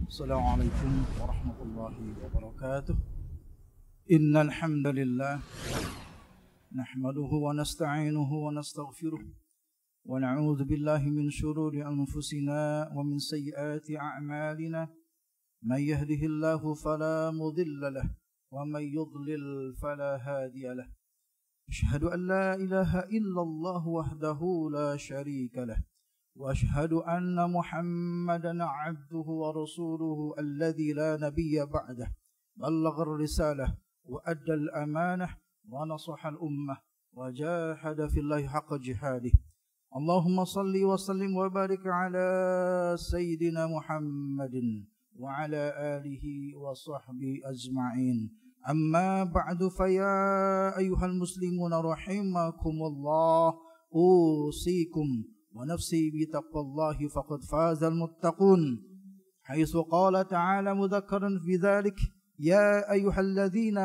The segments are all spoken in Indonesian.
السلام عليكم ورحمة الله وبركاته. إن الحمد لله نحمده ونستعينه ونستغفره ونعوذ بالله من شرور أنفسنا ومن سيئات أعمالنا. من يهده الله فلا مضل له ومن يضلل فلا هادي له. أشهد أن لا إله إلا الله وحده لا شريك له وأشهد أن محمدا عبده ورسوله الذي لا نبي بعده. بلغ الرسالة وأدى الأمانة ونصح الأمة وجاهد في الله حق جهاده. اللهم صل وسلم وبارك على سيدنا محمد وعلى آله وصحبه أجمعين. أما بعد فيا أيها المسلمون رحمكم الله، أوصيكم ونفسي بتقوى الله فقد فاز المتقون، حيث قال تعالى مذكرا في ذلك: يا أيها الذين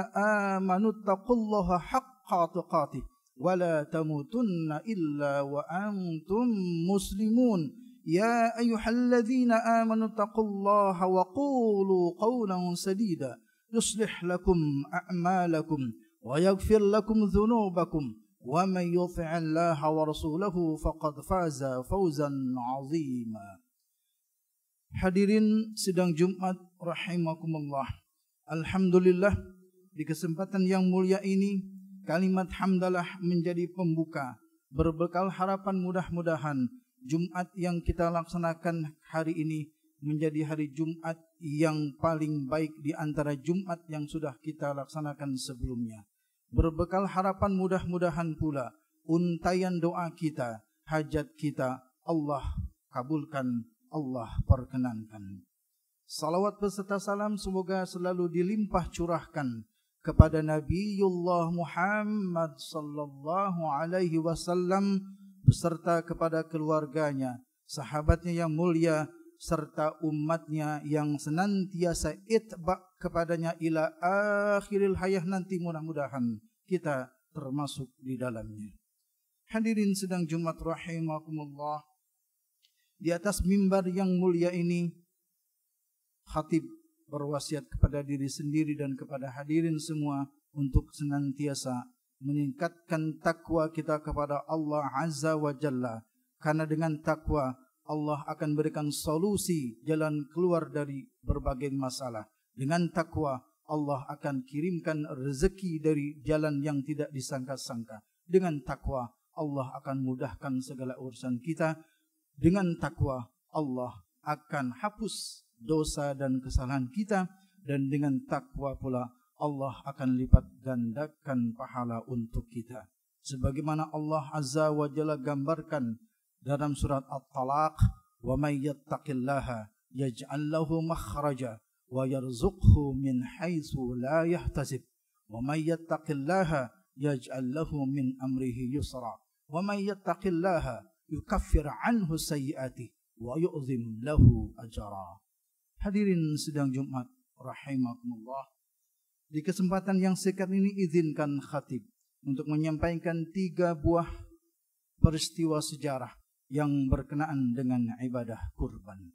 آمنوا اتقوا الله حق تقاته ولا تموتن إلا وأنتم مسلمون. يا أيها الذين آمنوا اتقوا الله وقولوا قولا سديدا يصلح لكم أعمالكم ويغفر لكم ذنوبكم ومن يطع الله ورسوله فقد فاز فوزا عظيما. Hadirin sidang Jumat rahimakumullah. Alhamdulillah, di kesempatan yang mulia ini kalimat hamdalah menjadi pembuka, berbekal harapan mudah-mudahan Jumat yang kita laksanakan hari ini menjadi hari Jumat yang paling baik di antara Jumat yang sudah kita laksanakan sebelumnya. Berbekal harapan mudah-mudahan pula untayan doa kita, hajat kita Allah kabulkan, Allah perkenankan. Salawat beserta salam semoga selalu dilimpah curahkan kepada Nabiullah Muhammad sallallahu alaihi wasallam beserta kepada keluarganya, sahabatnya yang mulia serta umatnya yang senantiasa itba kepadanya ila akhiril hayah nanti, mudah-mudahan kita termasuk di dalamnya. Hadirin sedang Jumat rahimakumullah, di atas mimbar yang mulia ini khatib berwasiat kepada diri sendiri dan kepada hadirin semua untuk senantiasa meningkatkan takwa kita kepada Allah Azza wa Jalla, karena dengan takwa Allah akan berikan solusi jalan keluar dari berbagai masalah. Dengan takwa Allah akan kirimkan rezeki dari jalan yang tidak disangka-sangka. Dengan takwa Allah akan mudahkan segala urusan kita. Dengan takwa Allah akan hapus dosa dan kesalahan kita. Dan dengan takwa pula Allah akan lipat gandakan pahala untuk kita. Sebagaimana Allah Azza wa Jalla gambarkan dalam surat At-Talaq, wa may yattaqillaha yaj'al lahu makhraja wa yarzuqhu min haitsu la yahtasib wa may yattaqillaha yaj'al lahu min amrihi yusra wa may yattaqillaha yukaffir anhu sayyi'atihi wa yu'zim lahu ajra. Hadirin sidang Jumat rahimakumullah, di kesempatan yang sekarang ini izinkan khatib untuk menyampaikan 3 buah peristiwa sejarah yang berkenaan dengan ibadah kurban.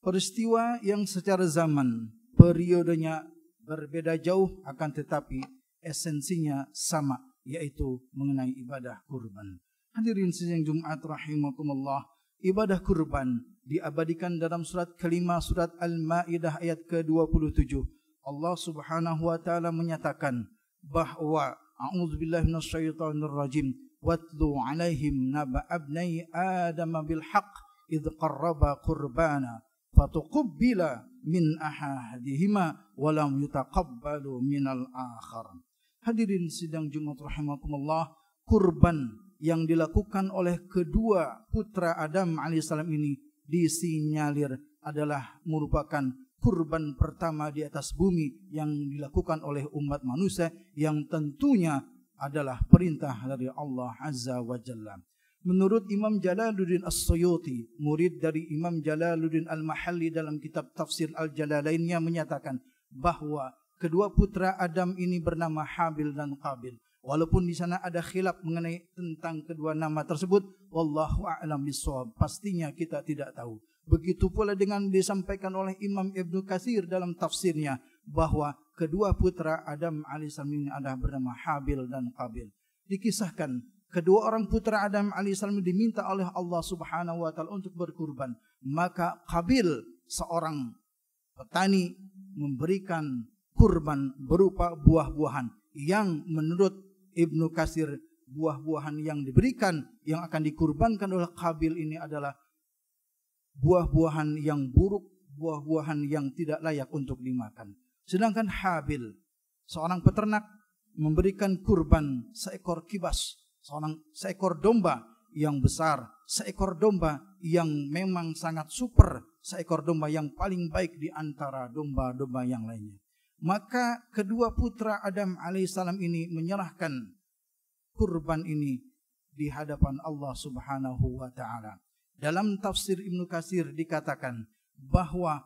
Peristiwa yang secara zaman, periodenya berbeda jauh, akan tetapi esensinya sama, yaitu mengenai ibadah kurban. Hadirin sidang Jumat rahimakumullah, ibadah kurban diabadikan dalam surat kelima, surat Al-Maidah ayat ke-27. Allah Subhanahu wa taala menyatakan bahwa a'udzubillahi minasyaitonir rajim, watlu alaihim naba abnai adam bil haqq idh qarraba qurbana fatuqabbila min ahadihima wa lam yutaqabbalu minal akhar. Hadirin sidang Jumat rahimakumullah, kurban yang dilakukan oleh kedua putra Adam alaihissalam ini disinyalir adalah merupakan kurban pertama di atas bumi yang dilakukan oleh umat manusia, yang tentunya adalah perintah dari Allah Azza wa Jalla. Menurut Imam Jalaluddin As-Suyuti, murid dari Imam Jalaluddin Al-Mahalli, dalam kitab tafsir Al-Jalalainnya menyatakan bahwa kedua putra Adam ini bernama Habil dan Qabil. Walaupun di sana ada khilaf mengenai tentang kedua nama tersebut, wallahu a'lam bishawab. Pastinya kita tidak tahu. Begitu pula dengan disampaikan oleh Imam Ibnu Katsir dalam tafsirnya bahwa kedua putra Adam alaihissalam ini adalah bernama Habil dan Qabil. Dikisahkan kedua orang putra Adam alaihissalam diminta oleh Allah Subhanahu wa taala untuk berkurban. Maka Qabil, seorang petani, memberikan kurban berupa buah-buahan yang menurut Ibnu Katsir, buah-buahan yang diberikan yang akan dikurbankan oleh Qabil ini adalah buah-buahan yang buruk, buah-buahan yang tidak layak untuk dimakan. Sedangkan Habil, seorang peternak, memberikan kurban seekor kibas, seekor domba yang besar, seekor domba yang memang sangat super, seekor domba yang paling baik di antara domba-domba yang lainnya. Maka kedua putra Adam alaihissalam ini menyerahkan kurban ini di hadapan Allah Subhanahu wa taala. Dalam tafsir Ibnu Katsir dikatakan bahwa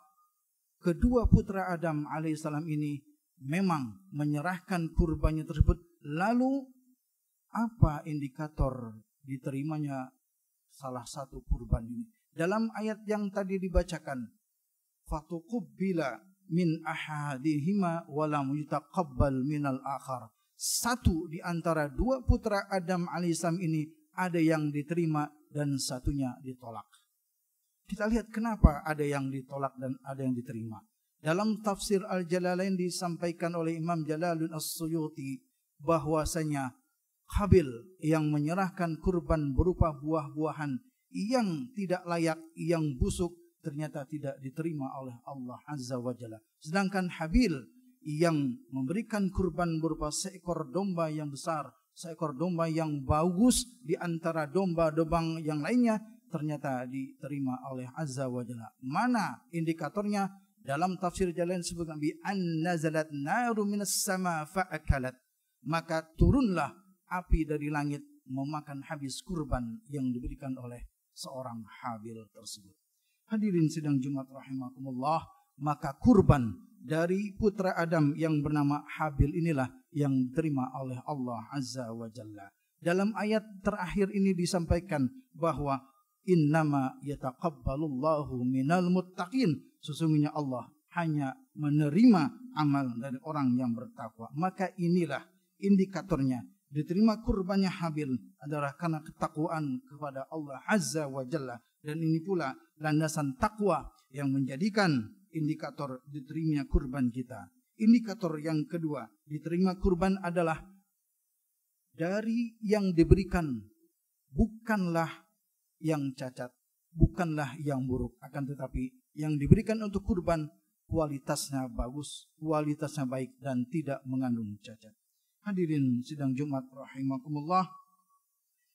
kedua putra Adam alaihissalam ini memang menyerahkan kurbannya tersebut. Lalu apa indikator diterimanya salah satu kurban ini? Dalam ayat yang tadi dibacakan, fatuqubbila min ahadihima walam yutaqabbal minal akhar. Satu di antara dua putra Adam alaihissalam ini ada yang diterima dan satunya ditolak. Kita lihat kenapa ada yang ditolak dan ada yang diterima. Dalam tafsir Al-Jalalain disampaikan oleh Imam Jalaluddin As-Suyuti bahwasanya Habil yang menyerahkan kurban berupa buah-buahan yang tidak layak, yang busuk, ternyata tidak diterima oleh Allah Azza wa Jalla. Sedangkan Habil yang memberikan kurban berupa seekor domba yang besar, seekor domba yang bagus di antara domba-domba yang lainnya, ternyata diterima oleh Azza wa Jalla. Mana indikatornya? Dalam tafsir Jalain disebutkan bi an nazalat naru minas sama fa'akalat. Maka turunlah api dari langit memakan habis kurban yang diberikan oleh seorang Habil tersebut. Hadirin sidang Jumat rahimakumullah, maka kurban dari putra Adam yang bernama Habil inilah yang diterima oleh Allah Azza wa Jalla. Dalam ayat terakhir ini disampaikan bahwa innama yataqabbalullahu minal muttaqin. Sesungguhnya Allah hanya menerima amal dari orang yang bertakwa. Maka inilah indikatornya. Diterima kurbannya Habil adalah karena ketakwaan kepada Allah Azza wa Jalla. Dan ini pula landasan takwa yang menjadikan indikator diterimanya kurban kita. Indikator yang kedua diterima kurban adalah dari yang diberikan bukanlah yang cacat, bukanlah yang buruk, akan tetapi yang diberikan untuk kurban kualitasnya bagus, kualitasnya baik dan tidak mengandung cacat. Hadirin sidang Jumat rahimakumullah,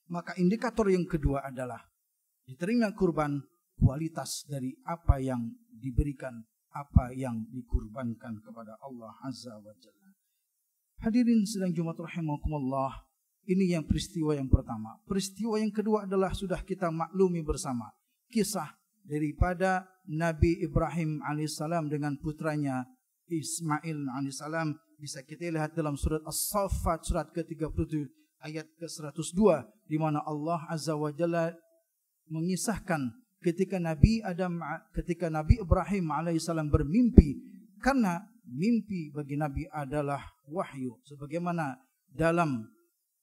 maka indikator yang kedua adalah diterima kurban kualitas dari apa yang diberikan, apa yang dikurbankan kepada Allah Azza wa Jalla. Hadirin sidang Jumat rahimakumullah, ini yang peristiwa yang pertama. Peristiwa yang kedua adalah sudah kita maklumi bersama, kisah daripada Nabi Ibrahim alaihissalam dengan putranya Ismail alaihissalam. Bisa kita lihat dalam surat As-Saffat surat ke-37 ayat ke-102, di mana Allah Azza wa Jalla mengisahkan ketika Nabi Ibrahim alaihissalam bermimpi, karena mimpi bagi Nabi adalah wahyu. Sebagaimana dalam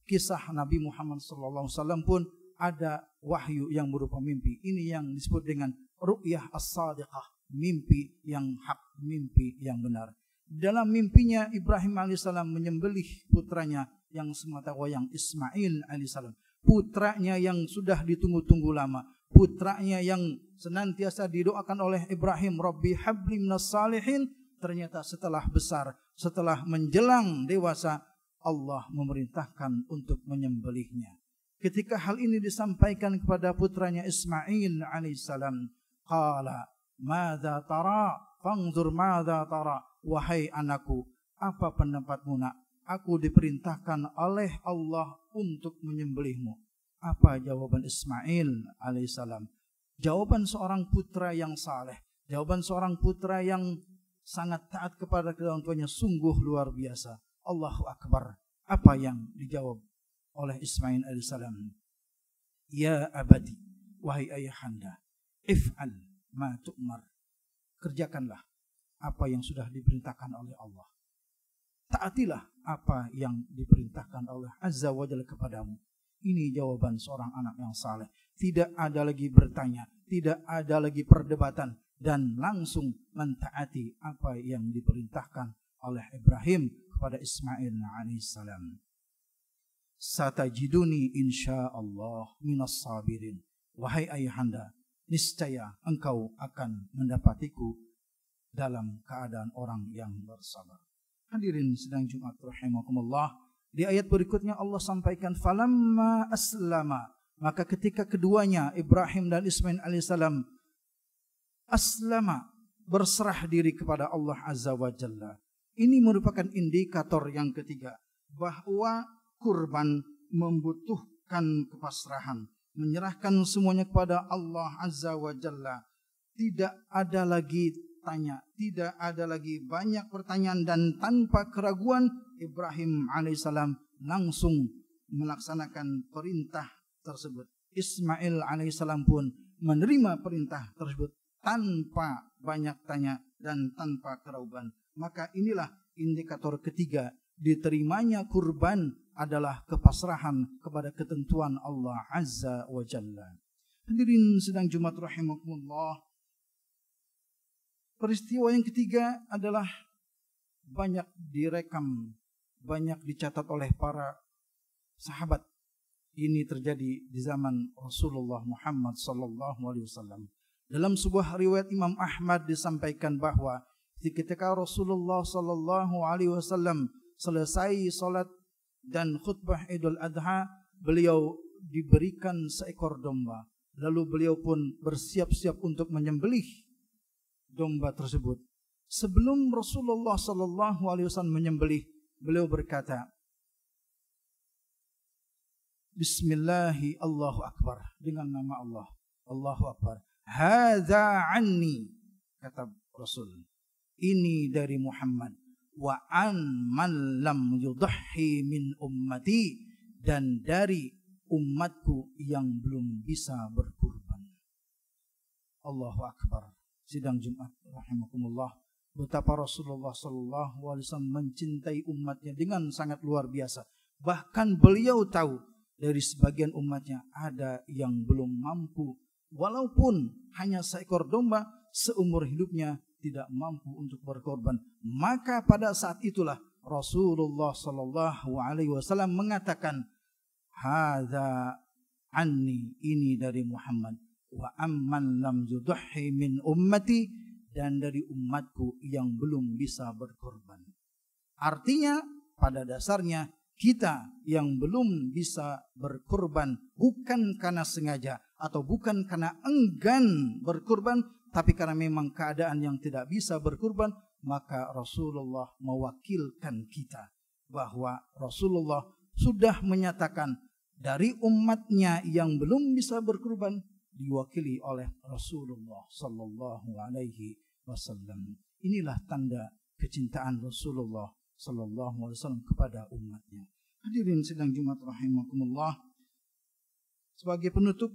kisah Nabi Muhammad SAW pun ada wahyu yang berupa mimpi. Ini yang disebut dengan ru'yah as-sadiqah, mimpi yang hak, mimpi yang benar. Dalam mimpinya Ibrahim alaihissalam menyembelih putranya yang semata wayang, Ismail alaihissalam. Putranya yang sudah ditunggu-tunggu lama, putranya yang senantiasa didoakan oleh Ibrahim, Rabbi habli minas salihin. Ternyata setelah besar, setelah menjelang dewasa, Allah memerintahkan untuk menyembelihnya. Ketika hal ini disampaikan kepada putranya Ismail alaihissalam, qala madza tara fanzur madza tara. Wahai anakku, apa pendapatmu nak? Aku diperintahkan oleh Allah untuk menyembelihmu. Apa jawaban Ismail alaihissalam? Jawaban seorang putra yang saleh, jawaban seorang putra yang sangat taat kepada kedua orang tuanya, sungguh luar biasa. Allahu Akbar. Apa yang dijawab oleh Ismail alaihissalam? Ya abadi, wahai ayahanda, if'al ma tu'mar. Kerjakanlah apa yang sudah diperintahkan oleh Allah. Taatilah apa yang diperintahkan oleh Azza wa Jalla kepadamu. Ini jawaban seorang anak yang saleh. Tidak ada lagi bertanya, tidak ada lagi perdebatan, dan langsung mentaati apa yang diperintahkan oleh Ibrahim kepada Ismail alaihissalam. Satajiduni insyaallah minas sabirin. Wahai ayahanda, niscaya engkau akan mendapatiku dalam keadaan orang yang bersabar. Hadirin sidang Jumat rahimakumullah. Di ayat berikutnya Allah sampaikan falamma aslama, maka ketika keduanya Ibrahim dan Ismail alaihissalam aslama, berserah diri kepada Allah Azza wa Jalla. Ini merupakan indikator yang ketiga bahwa kurban membutuhkan kepasrahan, menyerahkan semuanya kepada Allah Azza wa Jalla. Tidak ada lagi tanya, tidak ada lagi banyak pertanyaan, dan tanpa keraguan Ibrahim alaihissalam langsung melaksanakan perintah tersebut. Ismail alaihissalam pun menerima perintah tersebut tanpa banyak tanya dan tanpa keraguan. Maka inilah indikator ketiga diterimanya kurban adalah kepasrahan kepada ketentuan Allah Azza wa Jalla. Hadirin sedang Jumat rahimakumullah. Peristiwa yang ketiga adalah banyak direkam, banyak dicatat oleh para sahabat. Ini terjadi di zaman Rasulullah Muhammad SAW. Dalam sebuah riwayat Imam Ahmad disampaikan bahwa ketika Rasulullah SAW selesai salat dan khutbah Idul Adha, beliau diberikan seekor domba. Lalu beliau pun bersiap-siap untuk menyembelih domba tersebut. Sebelum Rasulullah SAW menyembelih, beliau berkata, Bismillahi Allahu Akbar, dengan nama Allah, Allahu Akbar. Hadza anni, kata Rasul, ini dari Muhammad. Wa an man lam yudhi min ummati, dan dari umatku yang belum bisa berkurban. Allahu Akbar. Sidang Jumat rahimakumullah, betapa Rasulullah SAW mencintai umatnya dengan sangat luar biasa. Bahkan beliau tahu dari sebagian umatnya ada yang belum mampu, walaupun hanya seekor domba, seumur hidupnya tidak mampu untuk berkorban. Maka pada saat itulah Rasulullah SAW mengatakan, hadza anni, ini dari Muhammad. Wa amman lam yudhi min ummati, dan dari umatku yang belum bisa berkorban. Artinya pada dasarnya kita yang belum bisa berkorban bukan karena sengaja atau bukan karena enggan berkorban, tapi karena memang keadaan yang tidak bisa berkorban, maka Rasulullah mewakilkan kita bahwa Rasulullah sudah menyatakan dari umatnya yang belum bisa berkorban diwakili oleh Rasulullah sallallahu alaihi wasallam. Inilah tanda kecintaan Rasulullah sallallahu alaihi wasallam kepada umatnya. Hadirin sidang Jumat rahimakumullah. Sebagai penutup,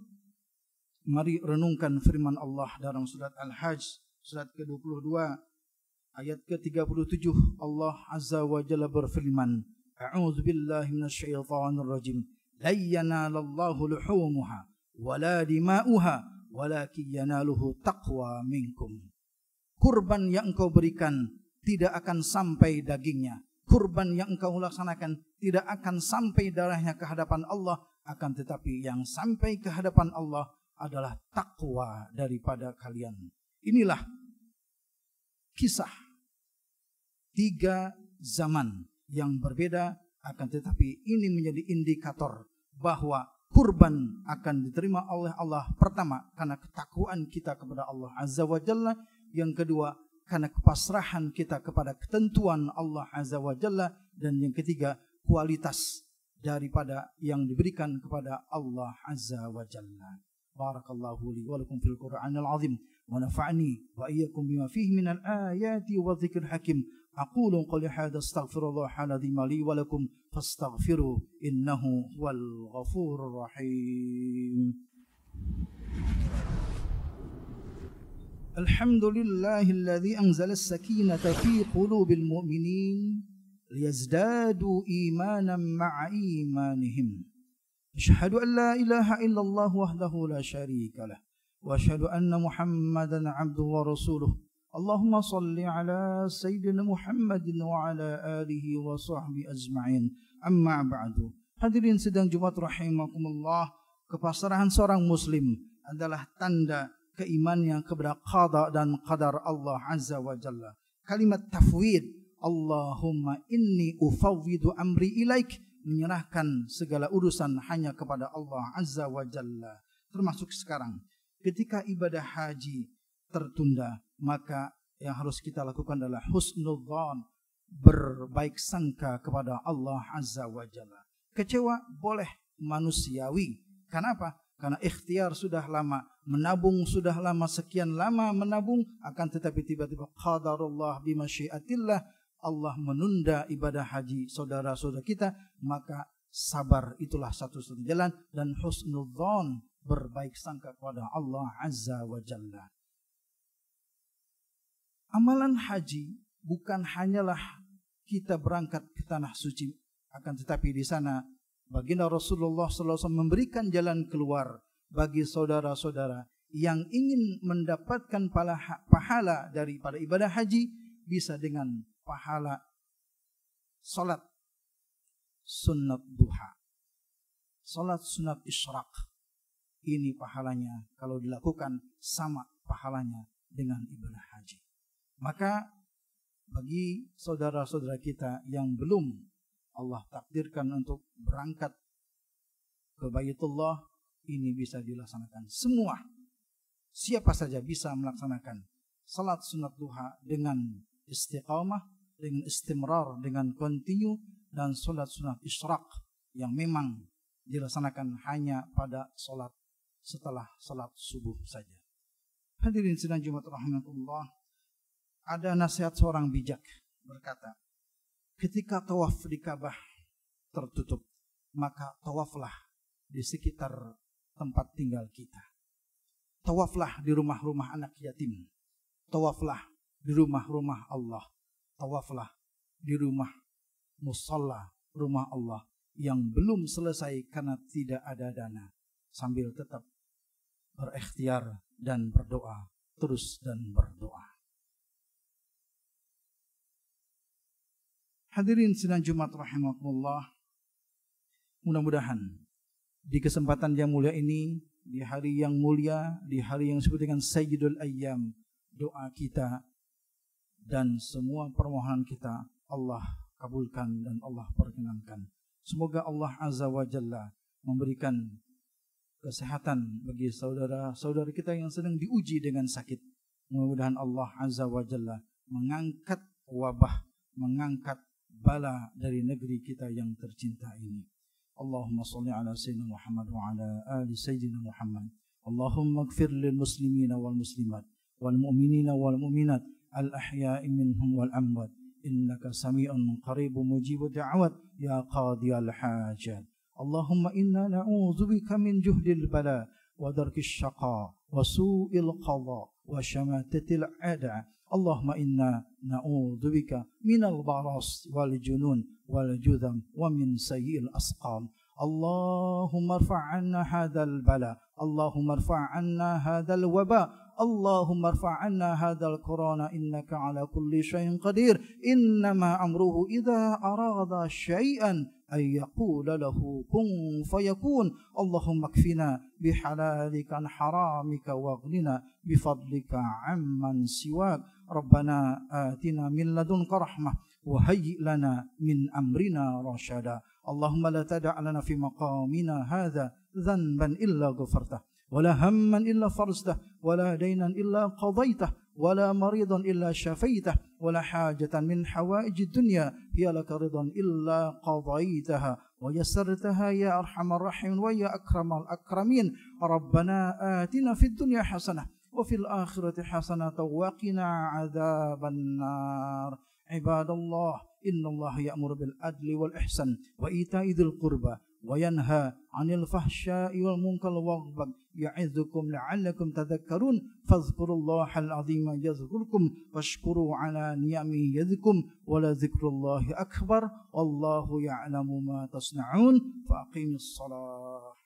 mari renungkan firman Allah dalam surat Al-Hajj, surat ke-22 ayat ke-37. Allah Azza wa Jalla berfirman, A'udzu billahi minasyaitonir rajim. La yanalallahu luhumuha wala dima'uha walakin yanaluhu taqwa minkum. Kurban yang engkau berikan tidak akan sampai dagingnya. Kurban yang engkau laksanakan tidak akan sampai darahnya ke hadapan Allah, akan tetapi yang sampai ke hadapan Allah adalah takwa daripada kalian. Inilah kisah 3 zaman yang berbeda, akan tetapi ini menjadi indikator bahwa kurban akan diterima oleh Allah. Pertama, karena ketakwaan kita kepada Allah Azza wa Jalla. Yang kedua, karena kepasrahan kita kepada ketentuan Allah Azza wa Jalla. Dan yang ketiga, kualitas daripada yang diberikan kepada Allah Azza wa Jalla. Barakallahu li wa lakum fil Qur'anil azim wa nafa'ni wa iyyakum bima fihi minal ayati wa dzikril hakim. أقول قولي هذا استغفر الله العظيم لي ولكم فاستغفروا إنه هو الغفور الرحيم. الحمد لله الذي أنزل السكينة في قلوب المؤمنين ليزدادوا إيمانا مع إيمانهم. أشهد أن لا إله إلا الله وحده لا شريك له وأشهد أن محمدا عبده ورسوله. اللهم صل على سيدنا محمد وعلى آله وصحبه أجمعين. Amma ba'du. Hadirin sidang Jumat rahimakumullah, kepasrahan seorang muslim adalah tanda keimanannya kepada qada dan qadar Allah Azza wa Jalla. Kalimat tafwid, Allahumma inni ufawwidu amri ilaik, menyerahkan segala urusan hanya kepada Allah Azza wa Jalla. Termasuk sekarang ketika ibadah haji tertunda, maka yang harus kita lakukan adalah husnudzan, berbaik sangka kepada Allah Azza wa Jalla. Kecewa boleh, manusiawi. Kenapa? Karena ikhtiar sudah lama, menabung sudah lama, sekian lama menabung, akan tetapi tiba-tiba qadarullah bimasyiatillah, Allah menunda ibadah haji saudara-saudara kita, maka sabar itulah satu-satunya jalan, dan husnudzan, berbaik sangka kepada Allah Azza wa Jalla. Amalan haji bukan hanyalah kita berangkat ke tanah suci, akan tetapi di sana baginda Rasulullah SAW memberikan jalan keluar bagi saudara-saudara yang ingin mendapatkan pahala daripada ibadah haji, bisa dengan pahala salat sunat duha, salat sunat isyraq. Ini pahalanya kalau dilakukan sama pahalanya dengan ibadah haji. Maka bagi saudara-saudara kita yang belum Allah takdirkan untuk berangkat ke Baitullah, ini bisa dilaksanakan semua. Siapa saja bisa melaksanakan salat sunat duha dengan istiqamah, dengan istimrar, dengan kontinu, dan salat sunat isyraq yang memang dilaksanakan hanya pada salat setelah salat subuh saja. Hadirin sidang Jumat rahimakumullah, ada nasihat seorang bijak berkata, ketika tawaf di Ka'bah tertutup, maka tawaflah di sekitar tempat tinggal kita. Tawaflah di rumah-rumah anak yatim. Tawaflah di rumah-rumah Allah. Tawaflah di rumah musalla, rumah Allah yang belum selesai karena tidak ada dana, sambil tetap berikhtiar dan berdoa, terus dan berdoa. Hadirin sidang Jumat rahimakumullah, mudah-mudahan di kesempatan yang mulia ini, di hari yang mulia, di hari yang disebut dengan Sayyidul Ayyam, doa kita dan semua permohonan kita Allah kabulkan dan Allah perkenankan. Semoga Allah Azza wa Jalla memberikan kesehatan bagi saudara-saudara kita yang sedang diuji dengan sakit. Mudah-mudahan Allah Azza wa Jalla mengangkat wabah, mengangkat bala dari negeri kita yang tercinta ini. Allahumma salli ala Sayyidina Muhammad wa ala ali Sayyidina Muhammad. Allahumma ighfir lil muslimina wal muslimat wal mu'minina wal mu'minat al ahya'i minhum wal amwat, innaka sami'un qaribun mujibud da'awat ya qadiyal hajat. Allahumma inna na'udzubika min juhdil bala wa darkis syaqa wa su'il qadha wa syamatatil a'da. Allahumma inna na'udzubika minal baras wal junun wal judham wa min sayyi'il asqam. Allahumma irfa' 'anna hadzal bala, Allahumma irfa' 'anna hadzal waba, Allahumma irfa' 'anna hadzal corona, innaka 'ala kulli syai'in qadir. Innama amruhu idza arada syai'an ay yaqula lahu kun fayakun. Allahumma kfina bihalalika an haramika waghnina bifadlika amman siwak. Rabbana atina min ladunka rahmah wa hayyi' lana min amrina rasyada. Allahumma la tada' lana fi maqamina hadza dhanban illa ghafartah, wala hamman illa farajtah, wala daynan illa qadaitah, wala maridan illa syafaitah, wala hajatan min hawaijid dunya hiya laka ridan illa qadaitaha wa yassartaha ya arhamar rahimin wa ya akramal akramin. Rabbana atina fid dunya hasanah wa fil akhirati hasanah wa qina adzaban nar. Ibadallah, innallaha ya'muru bil adli wal ihsan wa ita'i dzil qurba wa yanha 'anil fahsya'i wal munkari wal baghi ya'idzukum la'allakum tadhakkarun. Fadhkurullahal 'azima yadhkurkum washkuru 'ala ni'amihi yazidkum wa la dzikrullahi akbar wallahu ya'lamu ma tasna'un. Faqimis shalah.